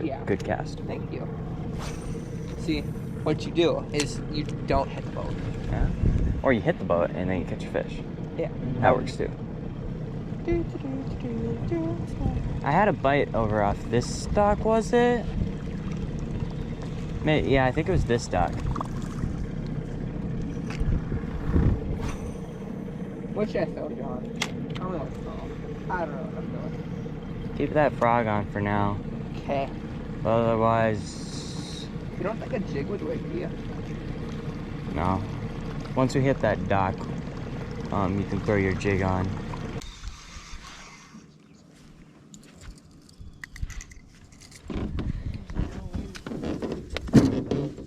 a good cast. Thank you. See, what you do is you don't hit the boat. Yeah. Or you hit the boat and then you catch a fish. Yeah. That works too. I had a bite over off this dock, was it? Yeah, I think it was this dock. What should I throw you on? I don't know what to throw. I don't know what I'm doing. Keep that frog on for now. Okay. Otherwise, You don't think a jig would work, do you? no. Once we hit that dock, you can throw your jig on.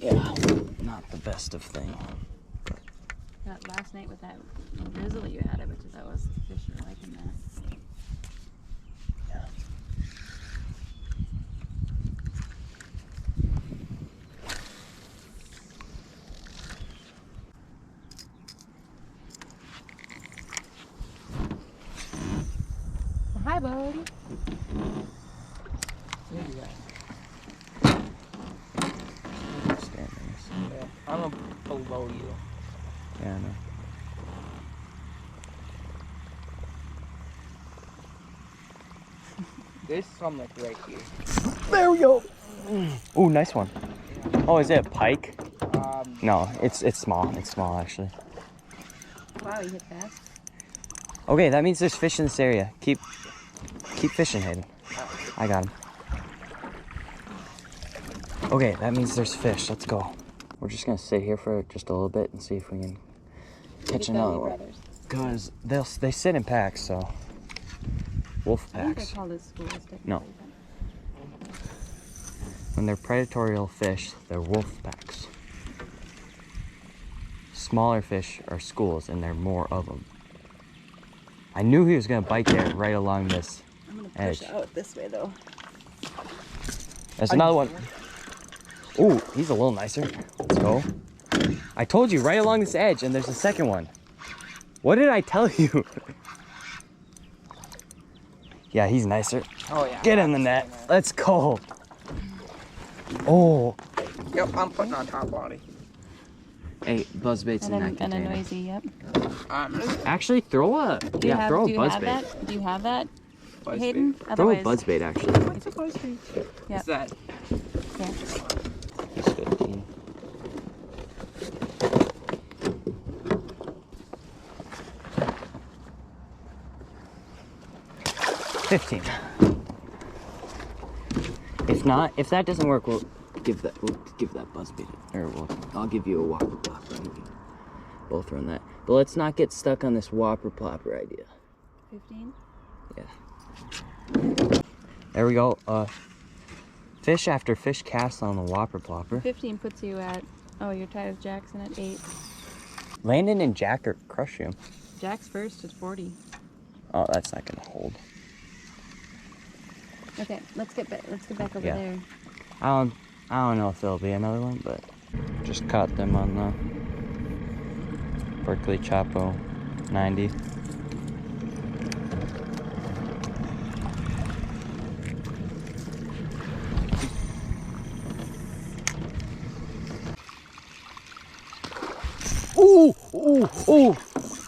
Yeah, not the best of thing. That last night with that drizzle you had, I bet you that was the fish were liking that. Yeah. Well, hi, buddy. Yeah. I'm below you. Yeah, I know. There's some like right here. There we go. Ooh, nice one. Oh, is it a pike? No, it's small. It's small actually. Wow, you hit fast. Okay, that means there's fish in this area. Keep fishing, Hayden. I got him. Okay, that means there's fish. Let's go. We're just gonna sit here for just a little bit and see if we can catch another one. Because they sit in packs, so wolf I think packs. they're called as schools. No. When they're predatory fish, they're wolf packs. Smaller fish are schools, and there are more of them. I knew he was gonna bite there, right along this I'm gonna edge. push out this way though. There's another one. Ooh, he's a little nicer. Let's go. I told you, right along this edge, and there's a second one. What did I tell you? Yeah, he's nicer. Oh yeah. Get in the net. Let's go. Oh. Yep, I'm putting on top body. Hey, buzzbait's in that And a container. noisy, yep. Actually, throw a Do you have buzzbait. that? Do you have that, Buzzbait. Hayden? Throw a Otherwise, buzzbait, actually. What's a buzzbait? Yep. What's that? Yeah. He's 15. If that doesn't work, we'll give that buzzbait, or I'll give you a whopper plopper. And we can both run that. But let's not get stuck on this whopper plopper idea. 15? Yeah. There we go. Fish after fish cast on the whopper plopper. 15 puts you at, oh, you're tied with Jackson at 8. Landon and Jack are crushing him. Jack's first is 40. Oh, that's not gonna hold. Okay, let's get back over Yeah. there. I don't know if there'll be another one, but just caught them on the Berkeley Chapo 90. Ooh, ooh, ooh!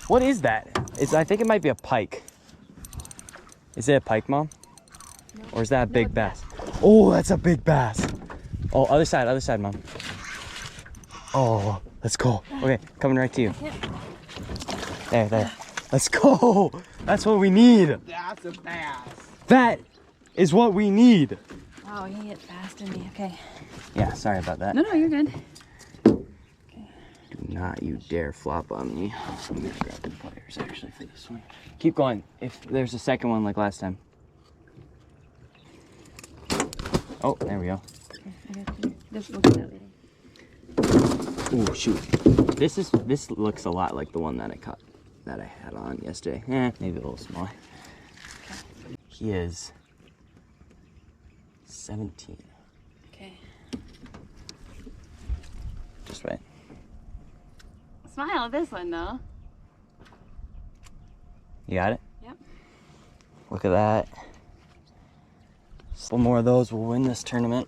What is that? I think it might be a pike. Is it a pike, Mom? No. Or is that a No, big it's bass? Oh, that's a big bass. Oh, other side, Mom. Oh, let's go. Okay, coming right to you. There. Let's go. That's what we need. That's a bass. That is what we need. Oh, he hit faster than me. Okay. Yeah, sorry about that. No, you're good. Do not you dare flop on me. I'm gonna grab the pliers actually for this one. Keep going. If there's a second one like last time. Oh, there we go. Okay, I got you. Just look at that later. Ooh, shoot. This looks a lot like the one that I had on yesterday. Maybe a little smaller. Okay. He is 17. Okay. Just right. Smile at this one though. You got it? Yep. Look at that. Still more of those will win this tournament.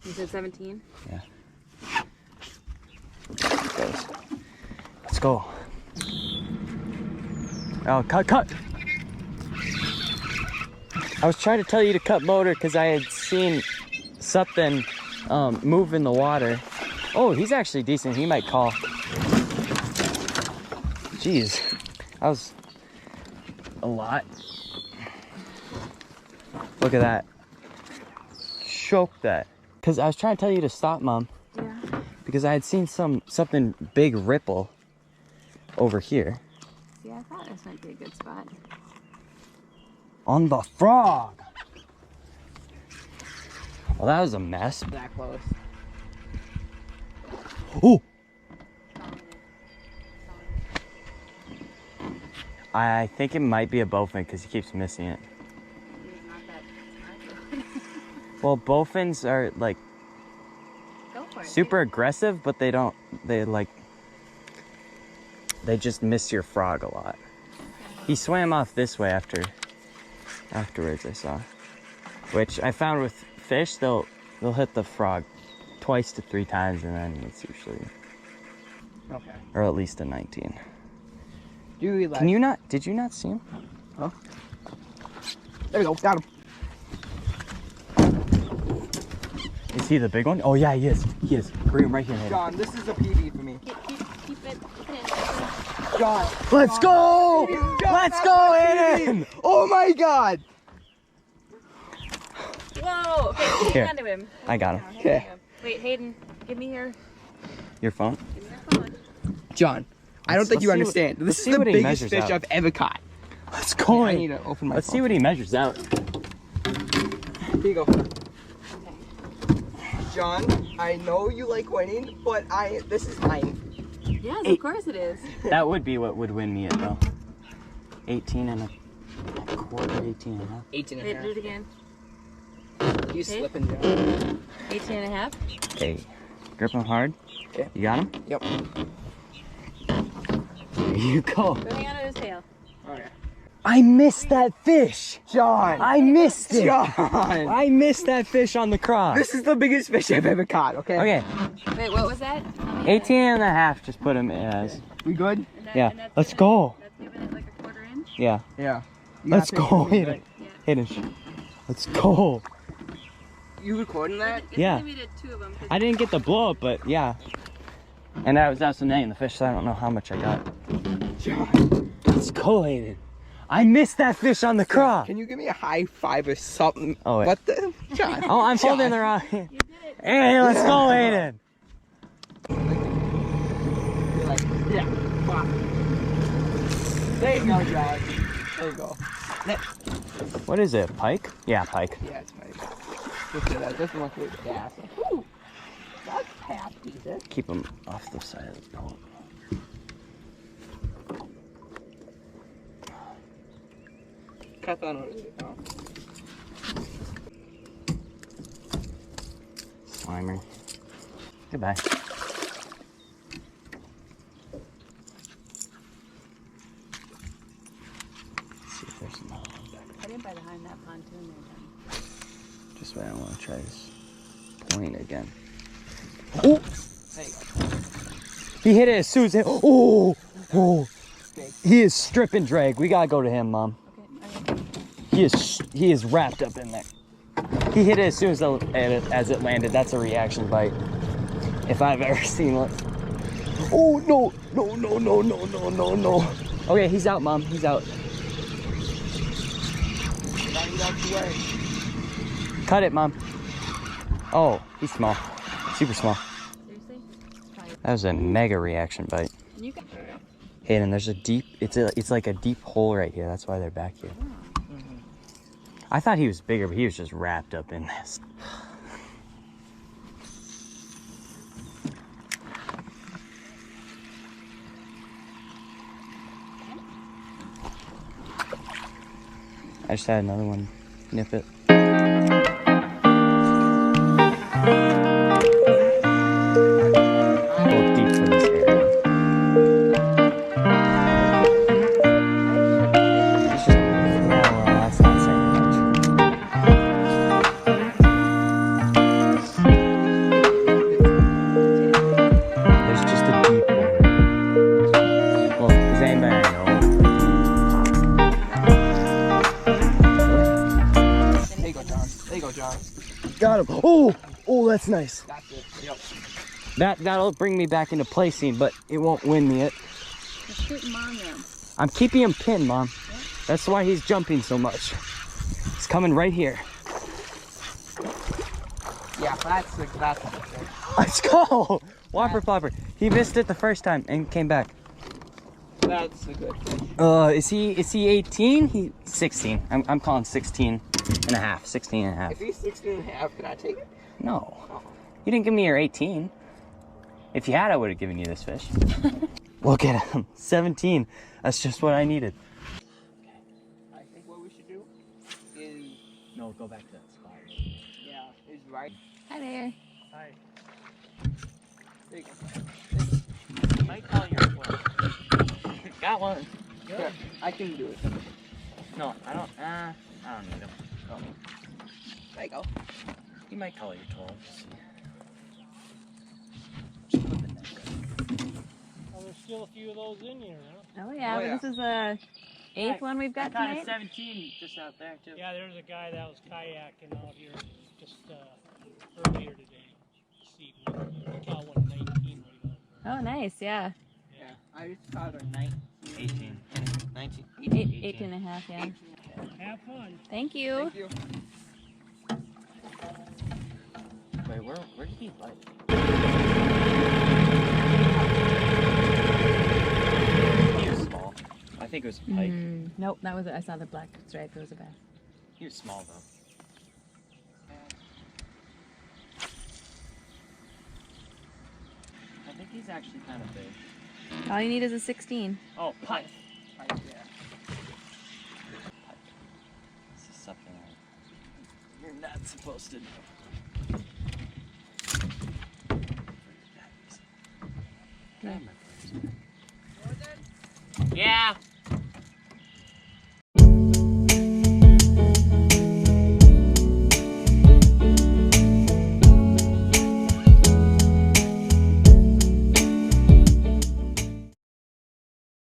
You said 17? Yeah. Guys, let's go. Oh, cut! I was trying to tell you to cut motor because I had seen something move in the water. Oh, he's actually decent. He might call. Jeez, that was a lot. Look at that. Choke that. Because I was trying to tell you to stop, Mom. Yeah. Because I had seen something big ripple over here. See, I thought this might be a good spot. On the frog. Well, that was a mess. That close. Oh! I think it might be a bowfin because he keeps missing it. He's not that smart. Well, bowfins are like Go for it. super aggressive, but they just miss your frog a lot. He swam off this way afterwards, I saw. Which I found with fish, they'll hit the frog twice to 3 times, and then it's usually, Okay. or at least a 19. Do we like? Can you not? Did you not see him? Huh? There we go. Got him. Is he the big one? Oh yeah, he is. He is. Bring him right here, Hayden. John, this is a PB for me. Keep it in. John. Let's go! John, Let's that's go, my PB. Hayden! Oh my God. Whoa! Okay, Here. hand to him. I got him. Okay. Wait, Hayden, give me your Your phone? give me your phone. John, I don't Let's think you see understand. let's This see is the what he biggest measures fish out. I've ever caught. Let's go. I need to open my Let's phone. see what he measures out. Here you go. John, I know you like winning, but this is mine. Yes, Hey. of course it is. That would be what would win me it though. 18 and a quarter, 18 and a half. 18 and Wait, a do it half. again. You Okay. slipping, John. 18 and a half. Okay. Grip him hard. Okay. You got him? Yep. There you go. Go hang on to his tail. Okay. I missed that fish. John. I missed it. John. I missed that fish on the cross. This is the biggest fish I've ever caught, okay? Okay. Wait, what was that? 18 and a half. Just put him as. We good? And that, Yeah, and that's let's giving go. It, that's giving it like a quarter inch. Yeah. Yeah. You Let's got fish go, for me, Hayden. right? Hayden. Let's go. You recording that? It's Yeah. limited to 2 of them. 'cause I didn't get the blow up, but yeah. And I was also naming the fish, so I don't know how much I got. John. Let's go, Hayden. I missed that fish on the craw. Can you give me a high five or something? Oh, wait. What the? John. Oh, I'm John. holding the wrong hand. You did it. Hey, let's go, Hayden. You're like, yeah. Wow. There you go, John. There you go. What is it, pike? Yeah, pike. Yeah, it's fine. Look at that. Just look at gas. Ooh. That's half decent. Keep them off the side of the boat. Cut that over there. Oh. Slimer. Goodbye. Let's see if there's another one back. I didn't buy behind that pontoon there, John. Just wait, I want to try this point again. Oh! There you go. He hit it as soon as it. Oh! Oh! He is stripping drag. We gotta go to him, Mom. Okay. He is wrapped up in there. He hit it as soon as it landed. That's a reaction bite, if I've ever seen one. Oh no! No! No! No! No! No! No! No! Okay, he's out, Mom. He's out. Now you don't swear. Cut it, Mom. Oh, he's small. Super small. Seriously? Try it. That was a mega reaction bite. You can. Hayden, there's a deep. It's like a deep hole right here. That's why they're back here. I thought he was bigger, but he was just wrapped up in this. I just had another one nip it. Go deep for this area. It's just, yeah, well, that's not saying much. Got him. Oh, oh, that's nice. That's it. Yep. That'll bring me back into placing, but it won't win me it. Just keep him on there. I'm keeping him pinned, Mom. That's why he's jumping so much. He's coming right here. Yeah, that's a good fish. Let's go. Whopper plopper. He missed it the first time and came back. That's a good fish. Is he 18? He's 16. I'm calling 16 and a half. 16 and a half. If he's 16 and a half, can I take it? No. You didn't give me your 18. If you had, I would have given you this fish. Look at him. 17. That's just what I needed. I think what we should do is, No, go back to that spot. yeah, is right. Hi there. Hi. Might call your Got one. Here, I can do it. No, I don't need him. Oh. There you go. He might call your 12. Just put the net Well, there's still a few of those in here, huh? Oh yeah, Oh, but yeah. this is the 8th one we've got Got a tonight. 17 just out there too. Yeah, there's a guy that was kayaking out here just earlier today. This evening. He caught one 19 right on. Oh nice, yeah. Yeah, I just caught her 19. 18. 19. 18 and a half, yeah. Have fun. Thank you. Thank you. Wait, where did he bite? He was small. I think it was a pike. Nope, that was it. I saw the black stripe. It was a bass. He was small though. I think he's actually kind of big. All you need is a 16. Oh, pike. Right there. This is something you're not supposed to do. Yeah. Yeah.